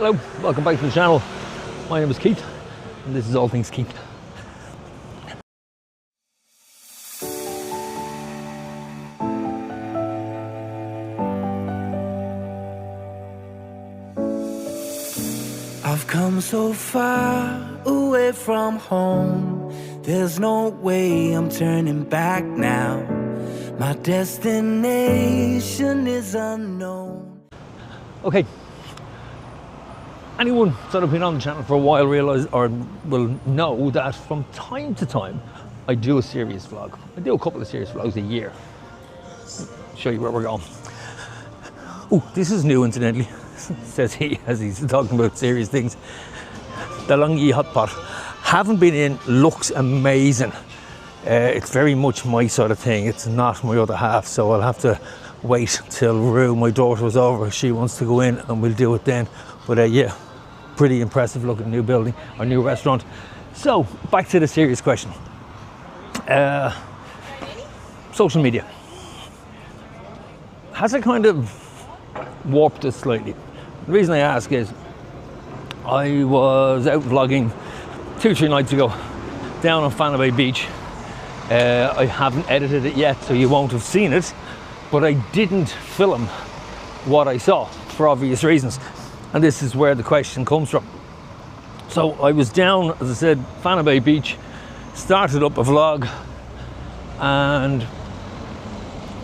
Hello, welcome back to the channel. My name is Keith and this is All Things Keith. I've come so far away from home. There's no way I'm turning back now. My destination is unknown. Okay. Anyone that have been on the channel for a while realize or will know that from time to time I do a serious vlog. I do a couple of serious vlogs a year. Show you where we're going. Oh, this is new incidentally, says he as he's talking about serious things. The Longy Hot Pot. Haven't been in, looks amazing. It's very much my sort of thing. It's not my other half, so I'll have to wait till Rue, my daughter, was over. She wants to go in and we'll do it then. But yeah, pretty impressive looking new building or new restaurant. So back to the serious question. Social media. Has it kind of warped us slightly? The reason I ask is I was out vlogging 2-3 nights ago down on Fanny Bay Beach. I haven't edited it yet, so you won't have seen it, but I didn't film what I saw for obvious reasons. And this is where the question comes from. So I was down, as I said, Fanny Bay Beach, started up a vlog, and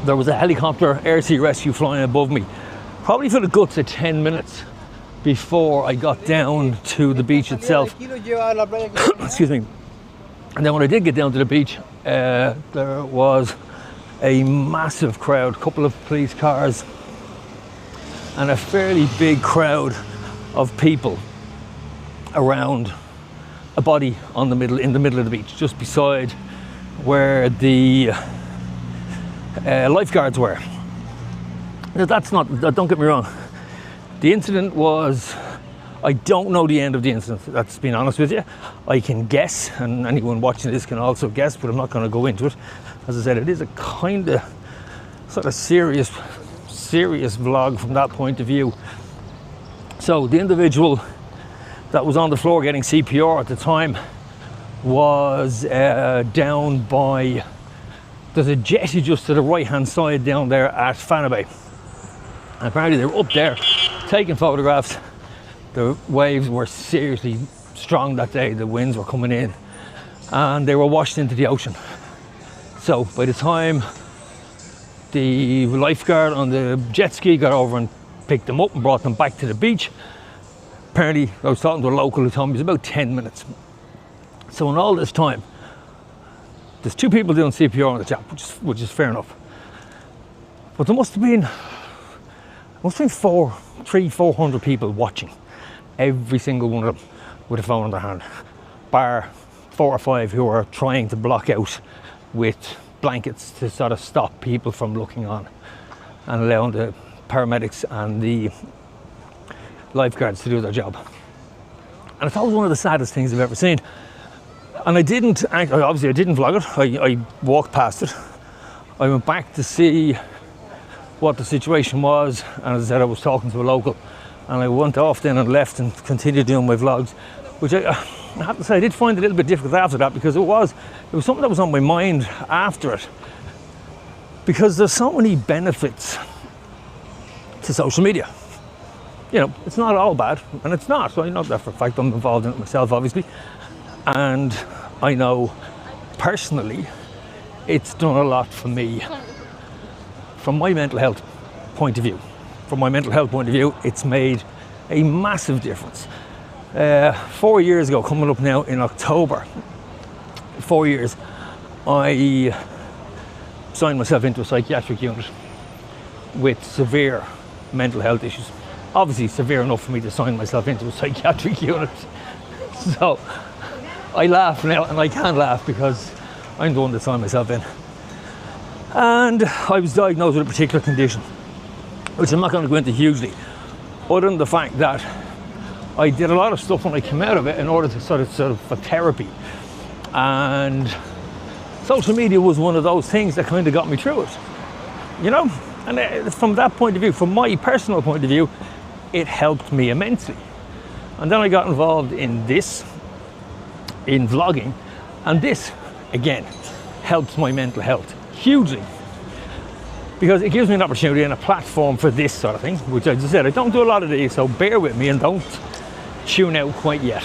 there was a helicopter air sea rescue flying above me, probably for the guts of 10 minutes before I got down to the beach itself. Excuse me. And then when I did get down to the beach, there was a massive crowd, couple of police cars, and a fairly big crowd of people around a body in the middle of the beach, just beside where the lifeguards were. Now, don't get me wrong, the incident was, I don't know the end of the incident, that's being honest with you. I can guess, and anyone watching this can also guess, but I'm not going to go into it. As I said, it is a kind of sort of serious vlog from that point of view. So the individual that was on the floor getting CPR at the time was down by, there's a jetty just to the right hand side down there at Fanny Bay. And apparently they were up there taking photographs. The waves were seriously strong that day, the winds were coming in, and they were washed into the ocean. So by the time the lifeguard on the jet ski got over and picked them up and brought them back to the beach, apparently, I was talking to a local who told me it was about 10 minutes. So in all this time, there's 2 people doing CPR on the chap, which is fair enough. But there must have been 400 people watching, every single one of them with a phone in their hand, bar 4 or 5 who are trying to block out with blankets to sort of stop people from looking on and allowing the paramedics and the lifeguards to do their job. And it's always one of the saddest things I've ever seen. And I didn't vlog it, I walked past it. I went back to see what the situation was, and as I said, I was talking to a local, and I went off then and left and continued doing my vlogs, which I have to say I did find it a little bit difficult after that, because it was something that was on my mind after it, because there's so many benefits to social media. You know, it's not all bad, and it's not. So I know that for a fact. I'm involved in it myself, obviously, and I know personally it's done a lot for me from my mental health point of view. From my mental health point of view, it's made a massive difference. 4 years ago, coming up now in October, 4 years, I signed myself into a psychiatric unit with severe mental health issues. Obviously severe enough for me to sign myself into a psychiatric unit. So I laugh now, and I can't laugh because I'm the one that signed myself in. And I was diagnosed with a particular condition, which I'm not going to go into hugely, other than the fact that I did a lot of stuff when I came out of it in order to sort of for therapy. And social media was one of those things that kind of got me through it, you know? And from that point of view, from my personal point of view, it helped me immensely. And then I got involved in this, in vlogging, and this, again, helps my mental health hugely. Because it gives me an opportunity and a platform for this sort of thing, which, as I said, I don't do a lot of these, so bear with me and don't tune out quite yet.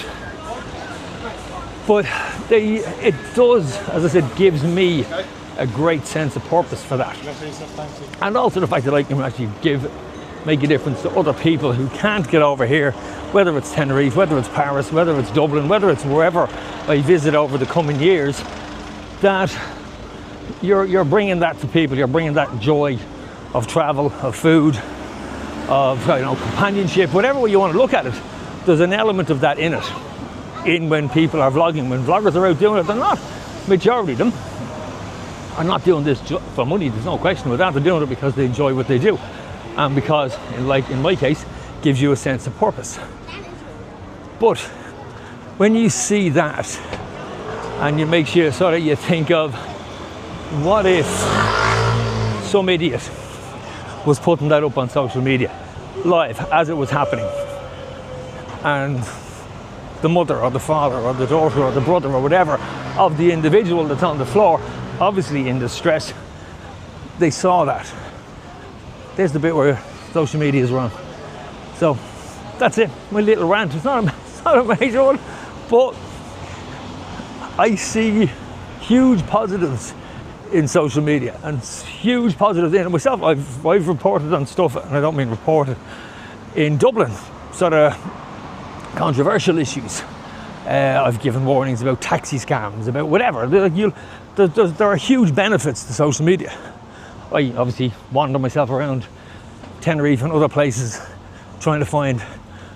But it does, as I said, gives me a great sense of purpose for that. And also the fact that I can actually make a difference to other people who can't get over here, whether it's Tenerife, whether it's Paris, whether it's Dublin, whether it's wherever I visit over the coming years, that you're bringing that to people. You're bringing that joy of travel, of food, of companionship, whatever way you want to look at it. There's an element of that in it. When people are vlogging, when vloggers are out doing it, they're not, majority of them are not doing this for money. There's no question about that. They're doing it because they enjoy what they do, and because, like in my case, gives you a sense of purpose. But when you see that, and it makes you you think of, what if some idiot was putting that up on social media live as it was happening, and the mother or the father or the daughter or the brother or whatever of the individual that's on the floor, obviously in distress, they saw that. There's the bit where social media is wrong. So that's it, my little rant. It's not a major one, but I see huge positives in social media and huge positives in it myself. I've reported on stuff, and I don't mean reported, in Dublin, sort of controversial issues. I've given warnings about taxi scams, about whatever. There are huge benefits to social media. I obviously wander myself around Tenerife and other places trying to find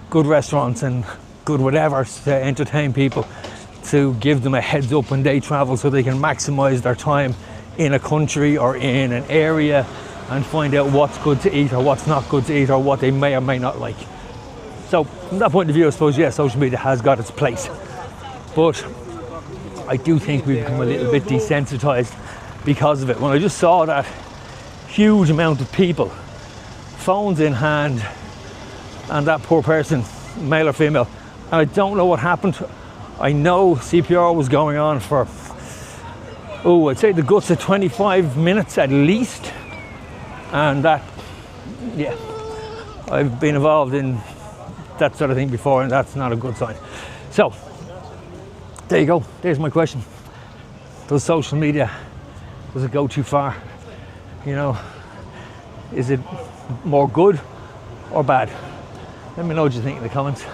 good restaurants and good whatever to entertain people, to give them a heads up when they travel so they can maximize their time in a country or in an area and find out what's good to eat or what's not good to eat or what they may or may not like. So from that point of view, I suppose, yes, social media has got its place. But I do think we've become a little bit desensitized because of it. When I just saw that huge amount of people, phones in hand, and that poor person, male or female, and I don't know what happened. I know CPR was going on for, I'd say the guts of 25 minutes at least. And that, yeah, I've been involved in that sort of thing before, and that's not a good sign. So there you go, there's my question. Does social media, does it go too far? Is it more good or bad? Let me know what you think in the comments.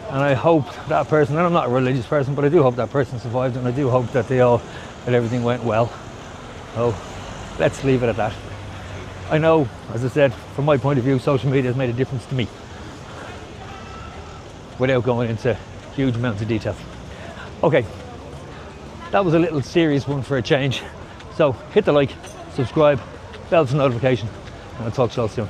And I hope that person, and I'm not a religious person, but I do hope that person survived, and I do hope that that everything went well. So let's leave it at that. I know, as I said, from my point of view, social media has made a difference to me, without going into huge amounts of detail. Okay, that was a little serious one for a change. So hit the like, subscribe, bell for notification, and I'll talk to you all soon.